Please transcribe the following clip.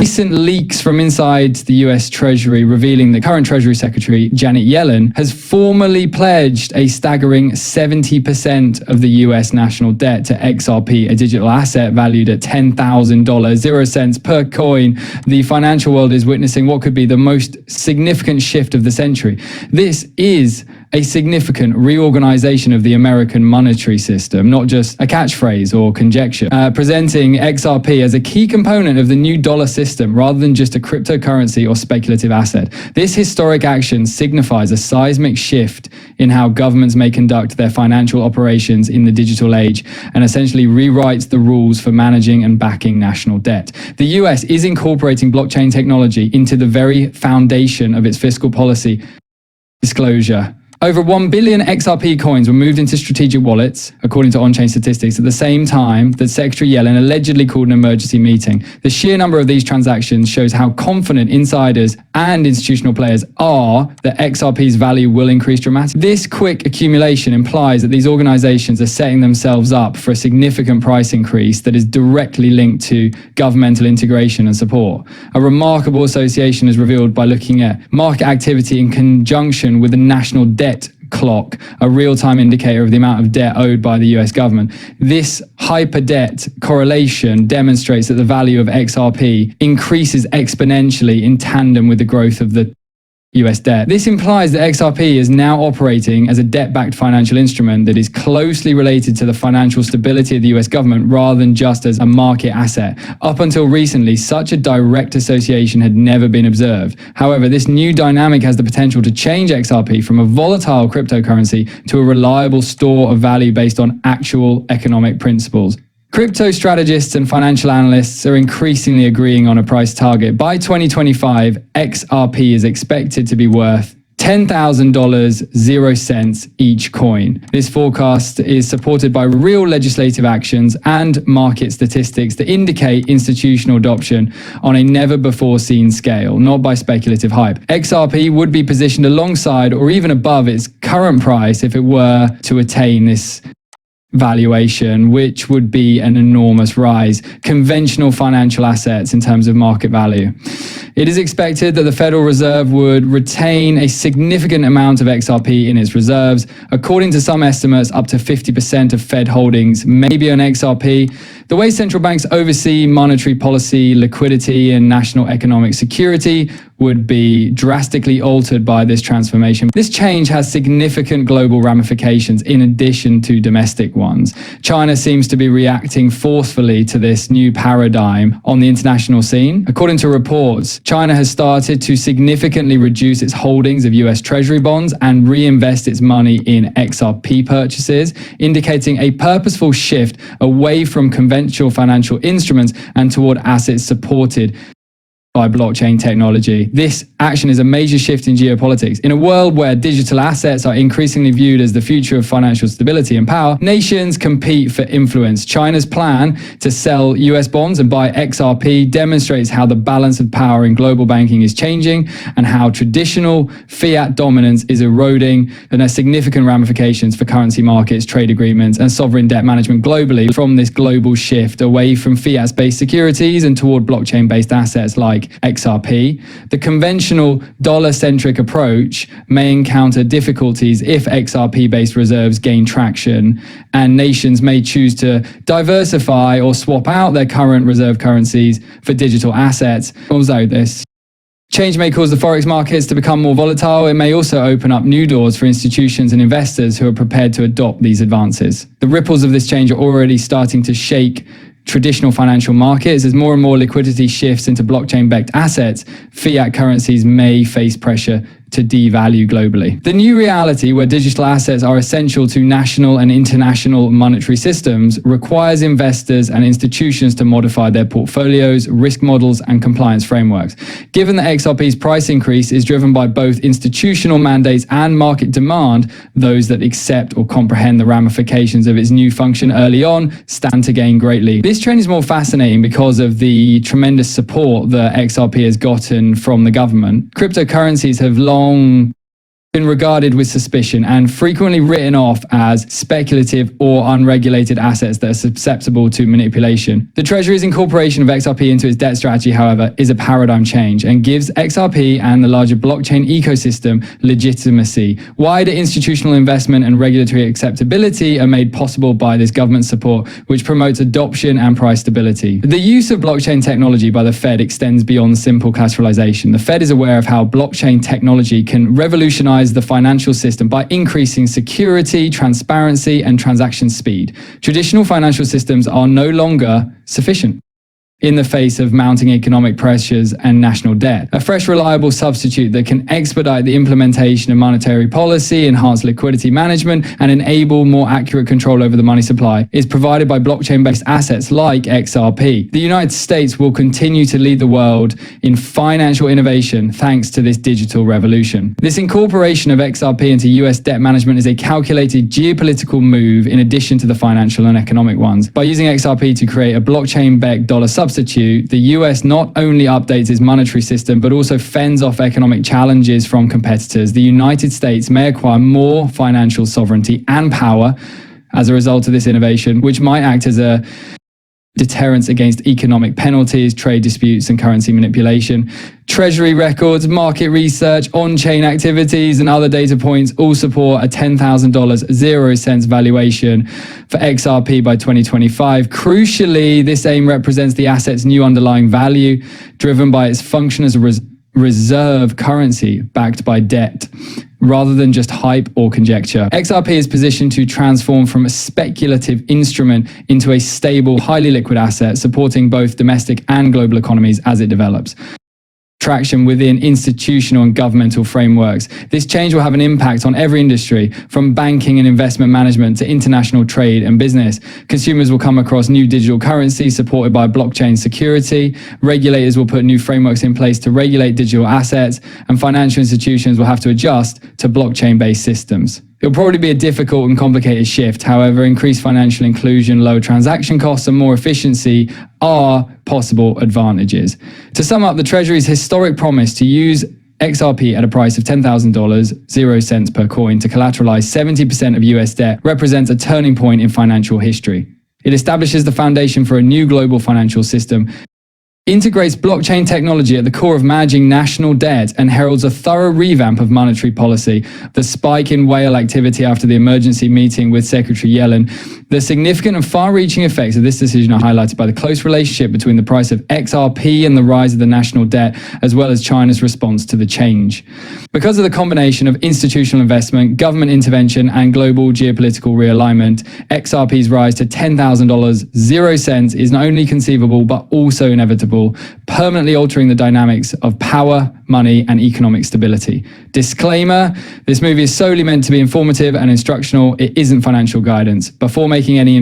recent leaks from inside the US Treasury revealing that current Treasury Secretary Janet Yellen has formally pledged a staggering 70% of the US national debt to XRP, a digital asset valued at $10,000, 0 cents per coin. The financial world is witnessing what could be the most significant shift of the century. This is a significant reorganization of the American monetary system, not just a catchphrase or conjecture, presenting XRP as a key component of the new dollar system rather than just a cryptocurrency or speculative asset. This historic action signifies a seismic shift in how governments may conduct their financial operations in the digital age and essentially rewrites the rules for managing and backing national debt. The US is incorporating blockchain technology into the very foundation of its fiscal policy. Disclosure. Over 1 billion XRP coins were moved into strategic wallets, according to on-chain statistics, at the same time that Secretary Yellen allegedly called an emergency meeting. The sheer number of these transactions shows how confident insiders and institutional players are that XRP's value will increase dramatically. This quick accumulation implies that these organizations are setting themselves up for a significant price increase that is directly linked to governmental integration and support. A remarkable association is revealed by looking at market activity in conjunction with the national debt clock, a real-time indicator of the amount of debt owed by the US government. This hyper-debt correlation demonstrates that the value of XRP increases exponentially in tandem with the growth of the US debt. This implies that XRP is now operating as a debt-backed financial instrument that is closely related to the financial stability of the US government rather than just as a market asset. Up until recently, such a direct association had never been observed. However, this new dynamic has the potential to change XRP from a volatile cryptocurrency to a reliable store of value based on actual economic principles. Crypto strategists and financial analysts are increasingly agreeing on a price target. By 2025, XRP is expected to be worth $10,000, 0 cents each coin. This forecast is supported by real legislative actions and market statistics that indicate institutional adoption on a never-before-seen scale, not by speculative hype. XRP would be positioned alongside or even above its current price if it were to attain this valuation, which would be an enormous rise. Conventional financial assets in terms of market value. It is expected that the Federal Reserve would retain a significant amount of XRP in its reserves. According to some estimates, up to 50% of Fed holdings may be on XRP. The way central banks oversee monetary policy, liquidity, and national economic security would be drastically altered by this transformation. This change has significant global ramifications in addition to domestic ones. China seems to be reacting forcefully to this new paradigm on the international scene. According to reports, China has started to significantly reduce its holdings of US Treasury bonds and reinvest its money in XRP purchases, indicating a purposeful shift away from conventional financial instruments and toward assets supported by blockchain technology. This action is a major shift in geopolitics. In a world where digital assets are increasingly viewed as the future of financial stability and power, nations compete for influence. China's plan to sell US bonds and buy XRP demonstrates how the balance of power in global banking is changing and how traditional fiat dominance is eroding, and has significant ramifications for currency markets, trade agreements, and sovereign debt management globally. From this global shift away from fiat-based securities and toward blockchain-based assets like XRP, the conventional dollar-centric approach may encounter difficulties if XRP-based reserves gain traction, and nations may choose to diversify or swap out their current reserve currencies for digital assets. Although this change may cause the forex markets to become more volatile, it may also open up new doors for institutions and investors who are prepared to adopt these advances. The ripples of this change are already starting to shake traditional financial markets. As more and more liquidity shifts into blockchain-backed assets, fiat currencies may face pressure to devalue globally. The new reality, where digital assets are essential to national and international monetary systems, requires investors and institutions to modify their portfolios, risk models, and compliance frameworks. Given that XRP's price increase is driven by both institutional mandates and market demand, those that accept or comprehend the ramifications of its new function early on stand to gain greatly. This trend is more fascinating because of the tremendous support that XRP has gotten from the government. Cryptocurrencies have long been regarded with suspicion and frequently written off as speculative or unregulated assets that are susceptible to manipulation. The Treasury's incorporation of XRP into its debt strategy, however, is a paradigm change and gives XRP and the larger blockchain ecosystem legitimacy. Wider institutional investment and regulatory acceptability are made possible by this government support, which promotes adoption and price stability. The use of blockchain technology by the Fed extends beyond simple collateralization. The Fed is aware of how blockchain technology can revolutionize the financial system by increasing security, transparency, and transaction speed. Traditional financial systems are no longer sufficient in the face of mounting economic pressures and national debt. A fresh, reliable substitute that can expedite the implementation of monetary policy, enhance liquidity management, and enable more accurate control over the money supply is provided by blockchain-based assets like XRP. The United States will continue to lead the world in financial innovation thanks to this digital revolution. This incorporation of XRP into US debt management is a calculated geopolitical move in addition to the financial and economic ones. By using XRP to create a blockchain-backed dollar substitute, the US not only updates its monetary system, but also fends off economic challenges from competitors. The United States may acquire more financial sovereignty and power as a result of this innovation, which might act as a deterrence against economic penalties, trade disputes, and currency manipulation. Treasury records, market research, on-chain activities, and other data points all support a $10,000 0 valuation for XRP by 2025. Crucially, this aim represents the asset's new underlying value, driven by its function as a reserve currency backed by debt, rather than just hype or conjecture. XRP is positioned to transform from a speculative instrument into a stable, highly liquid asset, supporting both domestic and global economies as it develops traction within institutional and governmental frameworks. This change will have an impact on every industry, from banking and investment management to international trade and business. Consumers will come across new digital currencies supported by blockchain security. Regulators will put new frameworks in place to regulate digital assets, and financial institutions will have to adjust to blockchain-based systems. It'll probably be a difficult and complicated shift. However, increased financial inclusion, lower transaction costs, and more efficiency are possible advantages. To sum up, the Treasury's historic promise to use XRP at a price of $10,000, 0 cents per coin, to collateralize 70% of US debt represents a turning point in financial history. It establishes the foundation for a new global financial system, integrates blockchain technology at the core of managing national debt, and heralds a thorough revamp of monetary policy. The spike in whale activity after the emergency meeting with Secretary Yellen, the significant and far-reaching effects of this decision are highlighted by the close relationship between the price of XRP and the rise of the national debt, as well as China's response to the change. Because of the combination of institutional investment, government intervention, and global geopolitical realignment, XRP's rise to $10,000, 0 cents is not only conceivable, but also inevitable, permanently altering the dynamics of power, money, and economic stability. Disclaimer: this movie is solely meant to be informative and instructional. It isn't financial guidance. Before making any